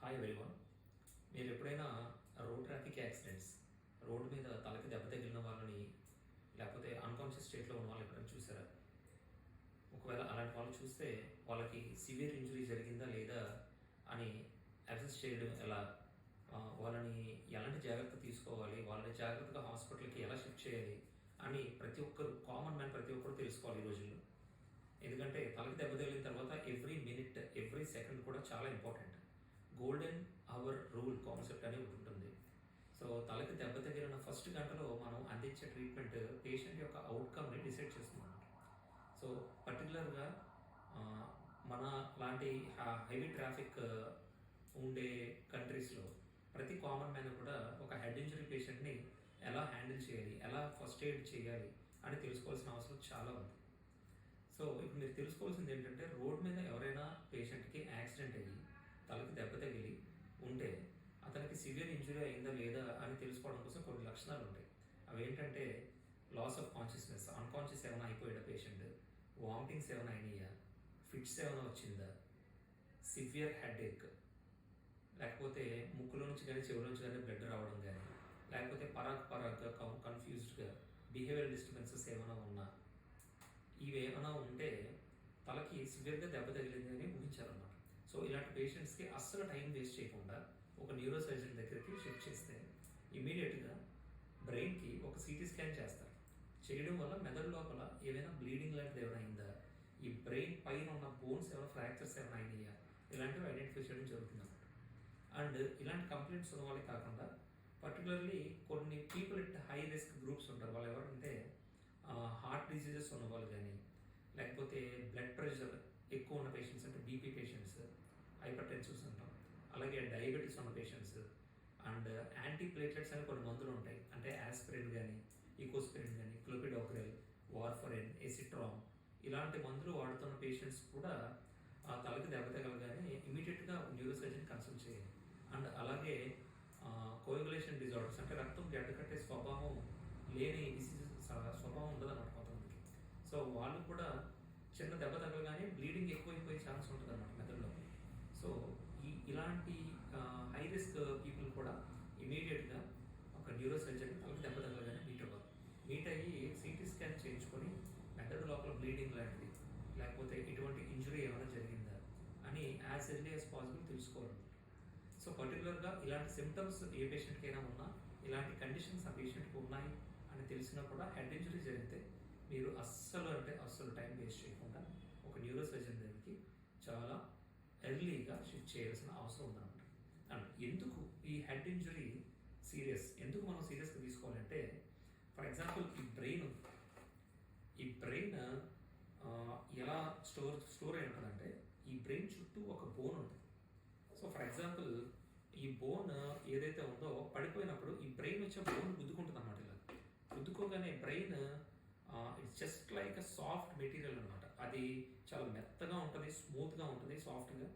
Hi everyone. మీరు ఎప్పుడైనా road traffic accidents, road మీద తలకి దెబ్బ తగిలిన వాళ్ళని, లేకపోతే అన్కాన్షియస్ స్టేట్లో ఉన్న వాళ్ళు ఎప్పుడైనా చూసారా? ఒకవేళ అలాంటి వాళ్ళు చూస్తే వాళ్ళకి సివియర్ ఇంజరీ జరిగిందా లేదా అని అసెస్ చేయడం ఎలా, వాళ్ళని ఎలాంటి జాగ్రత్త తీసుకోవాలి, వాళ్ళని జాగ్రత్తగా హాస్పిటల్కి ఎలా షిఫ్ట్ చేయాలి అని ప్రతి ఒక్కరు, కామన్ మ్యాన్ ప్రతి ఒక్కరు తెలుసుకోవాలి ఈ రోజుల్లో. ఎందుకంటే తలకి దెబ్బ తగిలిన తర్వాత ఎవ్రీ మినిట్, ఎవ్రీ సెకండ్ కూడా చాలా important. Golden hour rule concept అనేది ఉంటుంది. సో తలకి దెబ్బ తగిలిన ఫస్ట్ గంటలో మనం అందించే ట్రీట్మెంట్ పేషెంట్ యొక్క అవుట్కమ్ని డిసైడ్ చేస్తున్నాం. సో పర్టికులర్గా మన లాంటి హెవీ ట్రాఫిక్ ఉండే కంట్రీస్లో ప్రతి కామన్ మ్యాన్ కూడా ఒక హెడ్ ఇంజరీ పేషెంట్ని ఎలా హ్యాండిల్ చేయాలి, ఎలా ఫస్ట్ ఎయిడ్ చేయాలి అని తెలుసుకోవాల్సిన అవసరం చాలా ఉంది. సో ఇప్పుడు మీరు తెలుసుకోవాల్సింది ఏంటంటే, రోడ్ మీద ఎవరైనా పేషెంట్కి యాక్సిడెంట్ అయ్యి తలకి దెబ్బ తగిలి ఉంటే అతనికి సివియర్ ఇంజురీ అయిందా లేదా అని తెలుసుకోవడం కోసం కొన్ని లక్షణాలు ఉంటాయి. అవి ఏంటంటే లాస్ ఆఫ్ కాన్షియస్నెస్, అన్కాన్షియస్ ఏమైనా అయిపోయాడా పేషెంట్, వామిటింగ్స్ ఏమైనా అయినాయా, ఫిట్స్ ఏమైనా వచ్చిందా, సివియర్ హెడేక్, లేకపోతే ముక్కులో నుంచి కానీ చెవులో నుంచి కానీ బ్లడ్ రావడం కానీ, లేకపోతే పరాగ్గా కన్ఫ్యూజ్డ్గా బిహేవియర్ డిస్టర్బెన్సెస్ ఏమైనా ఉన్నా, ఇవి ఏమైనా ఉంటే తలకి సివియర్గా దెబ్బ తగిలింది అని ఊహించారన్నమాట. సో ఇలాంటి పేషెంట్స్కి అస్సలు టైం వేస్ట్ చేయకుండా ఒక న్యూరో సర్జన్ దగ్గరికి షిఫ్ట్ చేస్తే ఇమీడియట్గా బ్రెయిన్కి ఒక సిటీ స్కాన్ చేస్తారు. చేయడం వల్ల మెదడు లోపల ఏమైనా బ్లీడింగ్ లాంటిది ఏమైనా అయిందా, ఈ బ్రెయిన్ పైన ఉన్న బోన్స్ ఏమైనా ఫ్రాక్చర్స్ ఏమైనా అయినాయా, ఇలాంటివి ఐడెంటిఫై చేయడం జరుగుతుంది అన్నమాట. అండ్ ఇలాంటి కంప్లైంట్స్ ఉన్న వాళ్ళే కాకుండా పర్టికులర్లీ కొన్ని people at high risk groups ఉంటారు. వాళ్ళు ఎవరంటే హార్ట్ డిసీజెస్ ఉన్న వాళ్ళు కానీ, లేకపోతే బ్లడ్ ప్రెషర్ ఎక్కువ ఉన్న పేషెంట్స్ అంటే బీపీ పేషెంట్స్, హైపర్ టెన్సివ్స్ అంటాం, అలాగే డయాబెటీస్ ఉన్న పేషెంట్స్, అండ్ యాంటీ ప్లేట్లెట్స్ అని కొన్ని మందులు ఉంటాయి. అంటే యాస్పిరిన్ కానీ, ఈకోస్పిరిన్ కానీ, క్లోపిడోగ్రెల్, వార్ఫరిన్, ఎసిట్రామ్, ఇలాంటి మందులు వాడుతున్న పేషెంట్స్ కూడా తలకి దెబ్బ తగలగానే ఇమీడియట్గా న్యూరో సర్జన్ కన్సల్ట్ చేయాలి. అండ్ అలాగే కోయాగులేషన్ డిజార్డర్స్ అంటే రక్తం గడ్డ కట్టే స్వభావం లేని డిసీజెస్ స్వభావం ఉండదన్నమాట కొంతమందికి. సో వాళ్ళు కూడా చిన్న దెబ్బ తగలగానే బ్లీడింగ్ ఎక్కువైపోయే ఛాన్స్ ఉంటుంది అన్నమాట మెదడులో. సో ఇలాంటి హై రిస్క్ పీపుల్ కూడా ఇమీడియట్గా ఒక న్యూరో సర్జన్ తలకి దెబ్బ తగలగానే మీట్ అవ్వాలి. మీట్ అయ్యి సిటీ స్కాన్ చేయించుకొని మెదడు లోపల బ్లీడింగ్ లాంటిది, లేకపోతే ఇటువంటి ఇంజురీ ఏమైనా జరిగిందా అని యాజ్ ఎర్లీ యాజ్ పాసిబుల్ తెలుసుకోవాలన్నమాట. సో పర్టికులర్గా ఇలాంటి సిమ్టమ్స్ ఏ పేషెంట్కి అయినా ఉన్నా, ఇలాంటి కండిషన్స్ ఆ పేషెంట్కి ఉన్నాయి అని తెలిసినా కూడా హెడ్ ఇంజరీ జరిగితే మీరు అస్సలు టైం వేస్ట్ చేయకుండా ఒక న్యూరో సర్జన్ దగ్గరికి చాలా ఎర్లీగా షిఫ్ట్ చేయాల్సిన అవసరం ఉందన్నమాట. అండ్ ఎందుకు ఈ హెడ్ ఇంజరీ ఎందుకు మనం సీరియస్గా తీసుకోవాలంటే, ఫర్ ఎగ్జాంపుల్ ఈ బ్రెయిన్ ఎలా స్టోర్ అయి ఉంటుందంటే, ఈ బ్రెయిన్ చుట్టూ ఒక బోన్ ఉంటుంది. సో ఫర్ ఎగ్జాంపుల్ ఈ బోన్ ఏదైతే ఉందో పడిపోయినప్పుడు ఈ బ్రెయిన్ వచ్చే బోన్ గుద్దుకుంటుంది అన్నమాట. ఇలా గుద్దుకోగానే brain it's just like a soft material అనమాట. అది చాలా మెత్తగా ఉంటుంది, స్మూత్గా ఉంటుంది, సాఫ్ట్గా.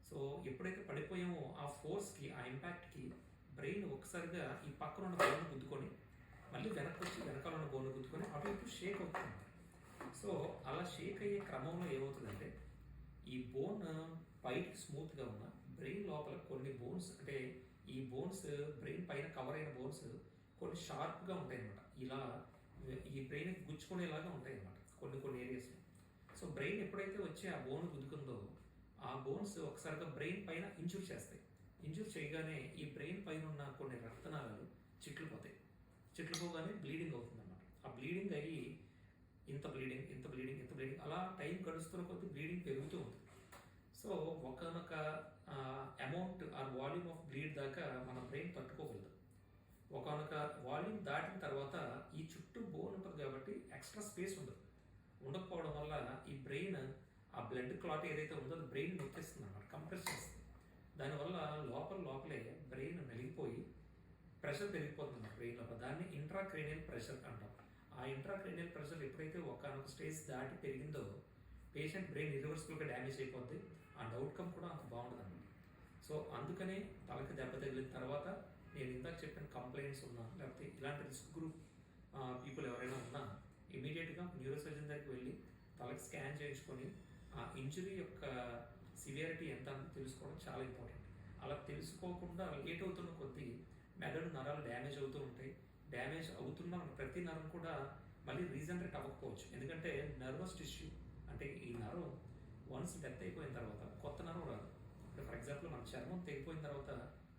సో ఎప్పుడైతే పడిపోయామో ఆ ఫోర్స్కి, ఆ ఇంపాక్ట్కి బ్రెయిన్ ఒకసారిగా ఈ పక్కన ఉన్న బోన్ గుద్దుకొని మళ్ళీ వెనక్కి వచ్చి వెనకాల ఉన్న బోన్ గుద్దుకొని అటు ఇటు షేక్ అవుతుంది. సో అలా షేక్ అయ్యే క్రమంలో ఏమవుతుందంటే, ఈ బోన్ పైకి స్మూత్గా ఉన్న బ్రెయిన్ లోపల కొన్ని బోన్స్, అంటే ఈ బోన్స్ బ్రెయిన్ పైన కవర్ అయిన బోన్స్ కొన్ని షార్ప్గా ఉంటాయి అన్నమాట. ఇలా ఈ బ్రెయిన్కి గుచ్చుకునేలాగా ఉంటాయి అన్నమాట కొన్ని ఏరియాస్లో. సో బ్రెయిన్ ఎప్పుడైతే వచ్చి ఆ బోన్ గుద్దుకుందో ఆ బోన్స్ ఒకసారిగా బ్రెయిన్ పైన ఇంజూర్ చేస్తాయి. ఇంజూర్ చేయగానే ఈ బ్రెయిన్ పైన ఉన్న కొన్ని రక్తనాళాలు చిట్లుపోగానే బ్లీడింగ్ అవుతుంది అన్నమాట. ఆ బ్లీడింగ్ అయ్యి ఇంత బ్లీడింగ్ అలా టైం గడుస్తున్న కొద్దీ బ్లీడింగ్ పెరుగుతూ ఉంటుంది. సో ఒకనొక amount are volume of bleed దాకా మన బ్రెయిన్ తట్టుకోగలదు. ఒకనొక వాల్యూమ్ దాటిన తర్వాత ఈ చుట్టూ బోన్ ఉంటుంది కాబట్టి ఎక్స్ట్రా స్పేస్ ఉండకపోవడం వల్ల ఈ బ్రెయిన్ ఆ బ్లడ్ క్లాట్ ఏదైతే ఉందో అది బ్రెయిన్ నొక్కేస్తుంది అన్నమాట, కంప్రెస్ చేస్తుంది. దానివల్ల లోపలే బ్రెయిన్ నలిగిపోయి ప్రెషర్ పెరిగిపోతుంది అన్నమాట బ్రెయిన్ లోపల. దాన్ని ఇంట్రాక్రేనియల్ ప్రెషర్ అంటాం. ఆ ఇంట్రాక్రేనియల్ ప్రెషర్ ఎప్పుడైతే ఒకనొక స్టేజ్ దాటి పెరిగిందో పేషెంట్ బ్రెయిన్ ఇర్రివర్సిబుల్గా డ్యామేజ్ అయిపోద్ది. అండ్ అవుట్కమ్ కూడా అంత బాగుంటుంది అన్నమాట. సో అందుకనే తలకి దెబ్బ తగిలిన తర్వాత నేను ఇందాక చెప్పిన కంప్లైంట్స్ ఉన్నా, లేకపోతే ఇలాంటి రిస్క్ గ్రూప్ పీపుల్ ఎవరైనా ఉన్నా ఇమీడియట్గా న్యూరో సర్జన్ దగ్గరికి వెళ్ళి తలకి స్కాన్ చేయించుకొని ఆ ఇంజురీ యొక్క సివియారిటీ ఎంత అని తెలుసుకోవడం చాలా ఇంపార్టెంట్. అలా తెలుసుకోకుండా లేట్ అవుతున్న కొద్దీ మెదడు నరాలు డ్యామేజ్ అవుతూ ఉంటాయి. డ్యామేజ్ అవుతున్న ప్రతి నరం కూడా మళ్ళీ రీజనరేట్ అవ్వకపోవచ్చు. ఎందుకంటే నర్వస్ టిష్యూ అంటే ఈ నరం వన్స్ డెత్ అయిపోయిన తర్వాత కొత్త నరం రాదు. ఇప్పుడు ఫర్ ఎగ్జాంపుల్ మన చర్మం తెగిపోయిన తర్వాత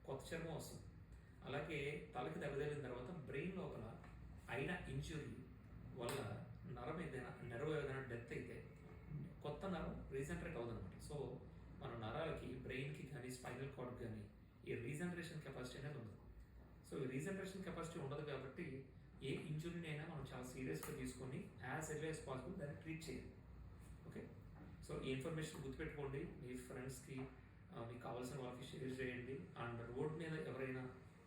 కొత్త చర్మం వస్తుంది. అలాగే తలకి దెబ్బతగిలిన తర్వాత బ్రెయిన్ లోపల అయిన ఇంజురీ వల్ల నర్వ్ ఏదైనా డెత్ అయితే కొత్త నరం రీజనరేట్ అవుతుందన్నమాట. సో మన నరాలకి బ్రెయిన్కి కానీ స్పైనల్ కార్డ్ కానీ ఈ రీజనరేషన్ కెపాసిటీ అనేది ఉండదు. సో ఈ రీజనరేషన్ కెపాసిటీ ఉండదు కాబట్టి ఏ ఇంజురీని అయినా మనం చాలా సీరియస్గా తీసుకొని యాజ్ ఎర్లీ యాజ్ పాసిబుల్ దాన్ని ట్రీట్ చేయాలి. ఓకే, సో ఈ ఇన్ఫర్మేషన్ గుర్తుపెట్టుకోండి, మీ ఫ్రెండ్స్కి మీకు కావాల్సిన వాళ్ళకి షేర్ చేయండి. అండ్ రోడ్ మీద ఎవరైనా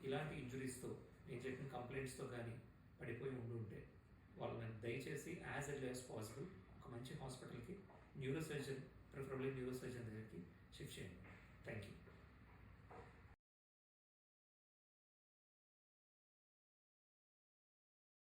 ఇలాంటి ఇంజురీస్తో నేను చెప్పిన కంప్లైంట్స్తో కానీ పడిపోయి ఉంటే వాళ్ళని దయచేసి యాజ్ ఎర్లీ యాజ్ పాసిబుల్ ఒక మంచి హాస్పిటల్కి న్యూరోసర్జన్ ప్రిఫరబుల్లీ న్యూరోసర్జన్ దగ్గరికి షిఫ్ట్ చేయండి. Thank you.